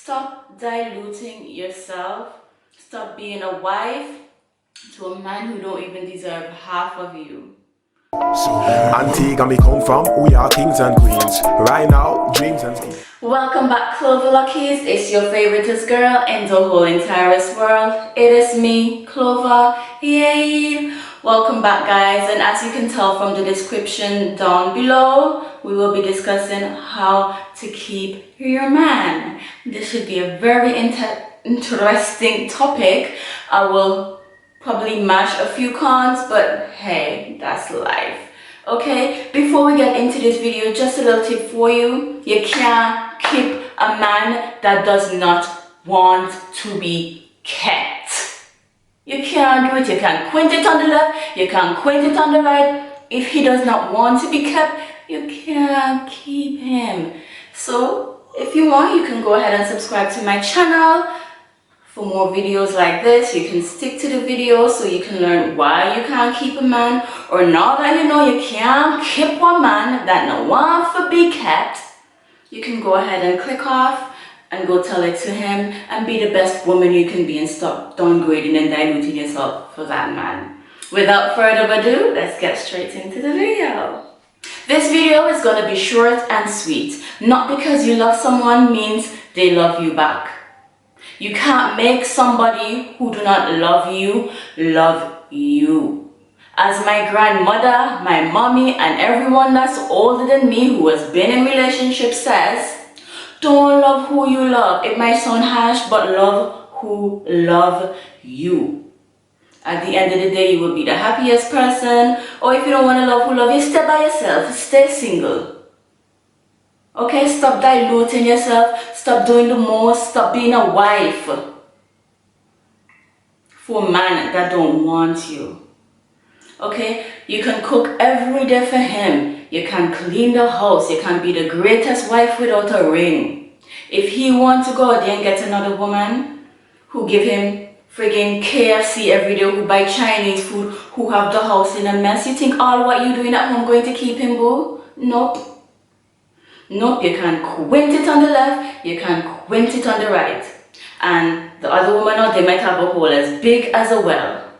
Stop diluting yourself. Stop being a wife to a man who don't even deserve half of you. Antigua me come from, we are kings and queens. Right now, dreams and schemes. Welcome back, Clover Luckies. It's your favoriteest girl in the whole entire world. It is me, Clover. Yay! Welcome back, guys. And as you can tell from the description down below, we will be discussing how to keep your man. This should be a very interesting topic. I will probably mash a few cons, but hey, that's life. Okay, before we get into this video, just a little tip for you. You can't keep a man that does not want to be kept. You can't do it. You can quint it on the left, you can quint it on the right. If he does not want to be kept, you can't keep him. So if you want, you can go ahead and subscribe to my channel for more videos like this. You can stick to the video so you can learn why you can't keep a man, or now that you know you can't keep one man that no one to be kept, you can go ahead and click off and go tell it to him and be the best woman you can be and stop downgrading and diluting yourself for that man. Without further ado, let's get straight into the video. This video is going to be short and sweet. Not because you love someone means they love you back. You can't make somebody who do not love you. As my grandmother, my mommy, and everyone that's older than me who has been in relationships says, don't love who you love. It might sound harsh, but love who love you. At the end of the day, you will be the happiest person. Or if you don't want to love who love you, stay by yourself. Stay single. Okay, stop diluting yourself, stop doing the most, stop being a wife for a man that don't want you. Okay, you can cook every day for him, you can clean the house, you can be the greatest wife without a ring. If he wants to go out there and get another woman who give him friggin' KFC every day, who buy Chinese food, who have the house in a mess, you think all what you doing at home going to keep him, boo? Nope. Nope, you can quint it on the left, you can quint it on the right. And the other woman out there might have a hole as big as a well.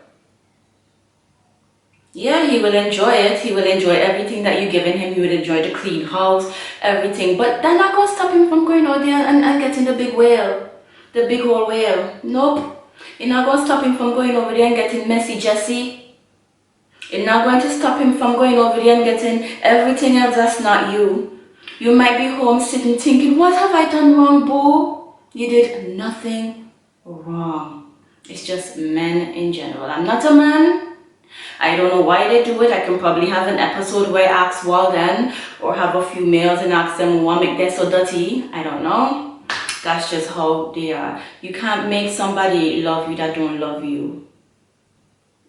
Yeah, he will enjoy it. He will enjoy everything that you're giving him. He will enjoy the clean house, everything. But that's not going to stop him from going out there and getting the big whale. The big old whale. Nope. You're not going to stop him from going over there and getting messy Jessie. You're not going to stop him from going over there and getting everything else that's not you. You might be home sitting thinking, what have I done wrong, boo? You did nothing wrong. It's just men in general. I'm not a man. I don't know why they do it. I can probably have an episode where I ask Walden, or have a few males and ask them what make them so dirty. I don't know. That's just how they are. You can't make somebody love you that don't love you.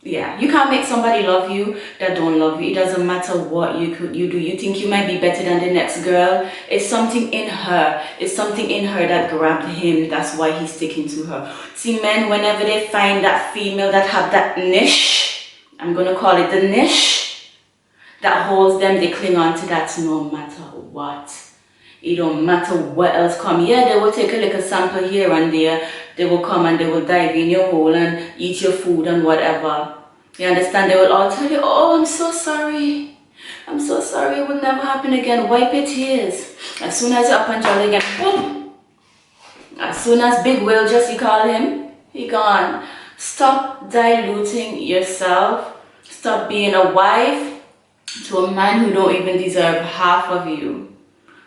Yeah, you can't make somebody love you that don't love you. It doesn't matter what you do. You think you might be better than the next girl. It's something in her. It's something in her that grabbed him. That's why he's sticking to her. See, men, whenever they find that female that have that niche, I'm going to call it the niche, that holds them, they cling on to that no matter what. It don't matter what else come. Yeah, they will take a little sample here and there. They will come and they will dive in your hole and eat your food and whatever. You understand? They will all tell you, oh, I'm so sorry. I'm so sorry. It will never happen again. Wipe your tears. As soon as you're up and jolly again, boom. As soon as Big Will, just you call him, he gone. Stop diluting yourself. Stop being a wife to a man who don't even deserve half of you.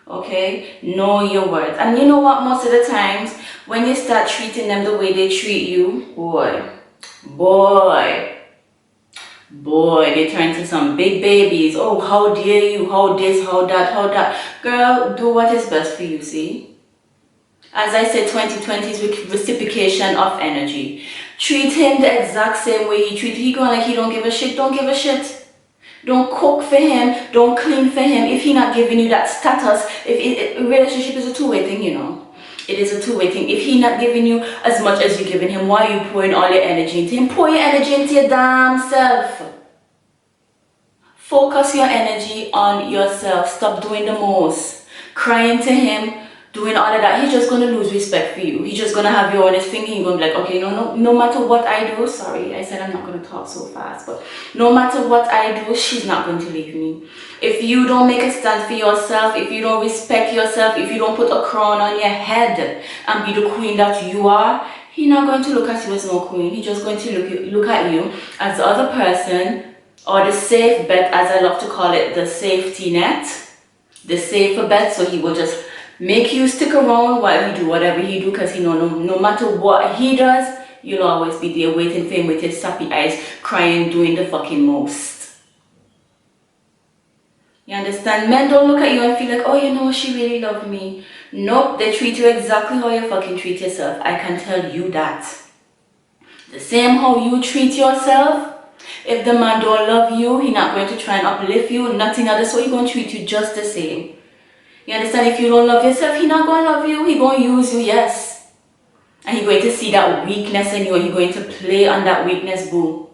Okay, know your worth. And you know what, most of the times when you start treating them the way they treat you, boy, they turn to some big babies. Oh, how dare you, how this, how that. Girl, do what is best for you, see? As I said, 2020 is reciprocation of energy. Treat him the exact same way he treats you. He going like he don't give a shit, don't give a shit. Don't cook for him, don't clean for him. If he's not giving you that status, if a relationship is a two-way thing, you know. It is a two-way thing. If he's not giving you as much as you're giving him, why are you pouring all your energy into him? Pour your energy into your damn self. Focus your energy on yourself. Stop doing the most. Crying to him, doing all of that, he's just gonna lose respect for you. He's just gonna have you on his finger. He's gonna be like, okay, no matter what I do, sorry, I said I'm not gonna talk so fast, but no matter what I do, she's not going to leave me. If you don't make a stand for yourself, if you don't respect yourself, if you don't put a crown on your head and be the queen that you are, he's not going to look at you as no queen. He's just going to look at you as the other person, or the safe bet, as I love to call it, the safety net, the safer bet. So he will just make you stick around while he do whatever he do, because he know no matter what he does, you'll always be there waiting for him with his sappy eyes, crying, doing the fucking most. You understand? Men don't look at you and feel like, oh, you know, she really loved me. Nope, they treat you exactly how you fucking treat yourself. I can tell you that. The same how you treat yourself. If the man don't love you, he not going to try and uplift you, nothing other, so he going to treat you just the same. You understand? If you don't love yourself, he not going to love you. He going to use you, yes. And he going to see that weakness in you, and he going to play on that weakness, boo.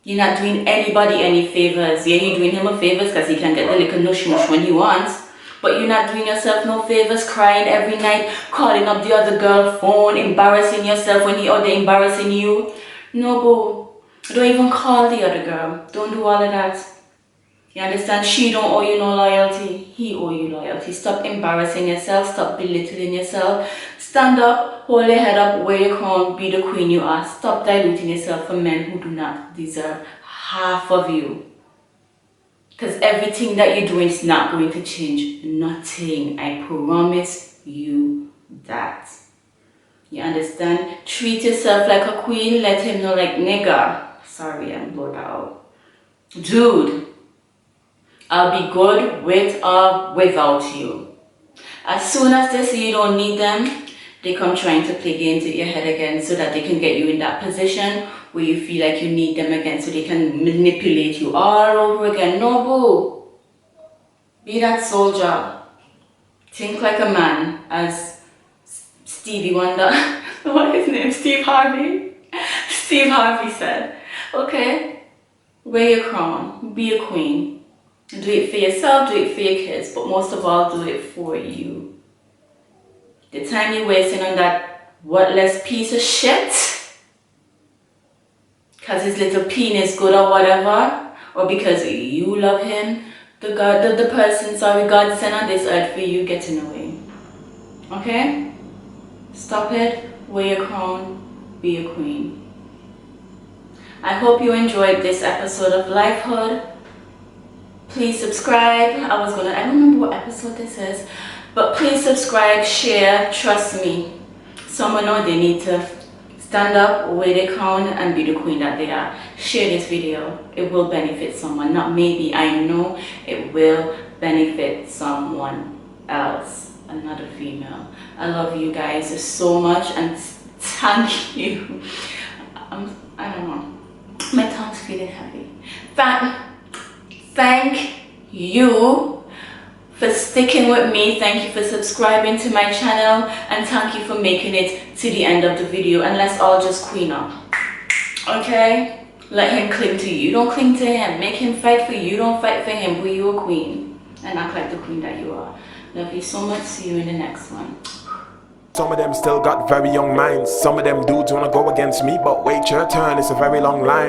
You're not doing anybody any favors. Yeah, you're doing him a favors because he can get the little nush when he wants. But you're not doing yourself no favors, crying every night, calling up the other girl phone, embarrassing yourself when he out there embarrassing you. No, boo. Don't even call the other girl. Don't do all of that. You understand? She don't owe you no loyalty. He owe you loyalty. Stop embarrassing yourself. Stop belittling yourself. Stand up, hold your head up, wear your crown, be the queen you are. Stop diluting yourself for men who do not deserve half of you. Because everything that you're doing is not going to change nothing. I promise you that. You understand? Treat yourself like a queen. Let him know, like, nigga. Sorry, I'm blowed out. Dude, I'll be good with or without you. As soon as they see you don't need them, they come trying to play games with your head again so that they can get you in that position where you feel like you need them again, so they can manipulate you all over again. No, boo. Be that soldier. Think like a man, as Stevie Wonder, what is his name? Steve Harvey? Steve Harvey said. Okay, wear your crown, be a queen. Do it for yourself, do it for your kids, but most of all, do it for you. The time you're wasting on that worthless piece of shit, because his little penis good or whatever, or because you love him, the person, God sent on this earth for you getting away. Okay? Stop it, wear your crown, be a queen. I hope you enjoyed this episode of LifeHood. Please subscribe. I don't remember what episode this is, but please subscribe, share, trust me. Someone know they need to stand up, wear their crown, and be the queen that they are. Share this video. It will benefit someone. Not maybe, I know it will benefit someone else. Another female. I love you guys so much, and thank you. I don't know. My tongue's feeling heavy. Thank you for sticking with me. Thank you for subscribing to my channel, and thank you for making it to the end of the video. And let's all just queen up. Okay? Let him cling to you. Don't cling to him. Make him fight for you. Don't fight for him. But you're a queen. And act like the queen that you are. Love you so much. See you in the next one. Some of them still got very young minds. Some of them dudes wanna go against me, but wait your turn, it's a very long line.